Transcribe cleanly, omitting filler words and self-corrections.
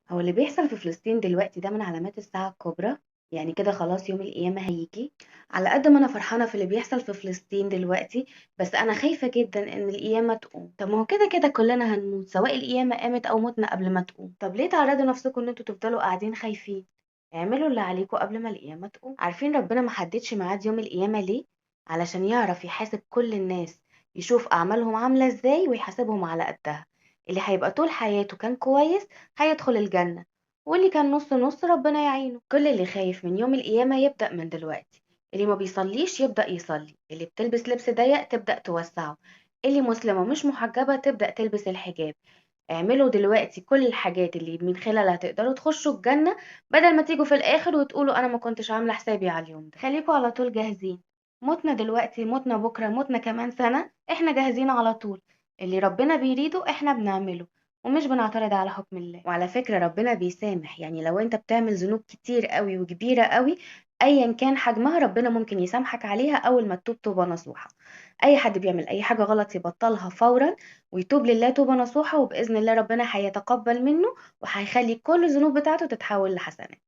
هو اللي بيحصل في فلسطين دلوقتي ده من علامات الساعة الكبرى. يعني كده خلاص يوم القيامة هيجي. على قد ما أنا فرحانة في اللي بيحصل في فلسطين دلوقتي، بس أنا خايفة جدا إن القيامة تقوم. طب ما هو كده كده كلنا هنموت، سواء القيامة قامت أو متنا قبل ما تقوم. طب ليه تعرضوا نفسكم إن انتوا تفضلوا قاعدين خايفين؟ اعملوا اللي عليكم قبل ما القيامة تقوم. عارفين ربنا ما حددش ميعاد يوم القيامة ليه؟ علشان يعرف يحاسب كل الناس، يشوف أعمالهم عاملة إزاي ويحاسبهم على قدها. اللي هيبقى طول حياته كان كويس هيدخل الجنة، واللي كان نص نص ربنا يعينه. كل اللي خايف من يوم القيامة يبدأ من دلوقتي. اللي ما بيصليش يبدأ يصلي، اللي بتلبس لبس ضيق تبدأ توسعه، اللي مسلمة مش محجبة تبدأ تلبس الحجاب. اعملوا دلوقتي كل الحاجات اللي من خلالها تقدروا تخشوا الجنة، بدل ما تيجوا في الآخر وتقولوا أنا ما كنتش عاملة حسابي على اليوم ده. خليكوا على طول جاهزين. متنا دلوقتي، متنا بكرة، متنا كمان سنة، احنا جاهزين على طول. اللي ربنا بيريده احنا بنعمله، ومش بنعترض على حكم الله. وعلى فكرة ربنا بيسامح، يعني لو انت بتعمل ذنوب كتير قوي وكبيرة قوي ايا كان حجمها ربنا ممكن يسامحك عليها اول ما تتوب توبة نصوحة. اي حد بيعمل اي حاجة غلط يبطلها فورا ويتوب لله توبة نصوحة، وبإذن الله ربنا هيتقبل منه وهيخلي كل الذنوب بتاعته تتحول لحسنات.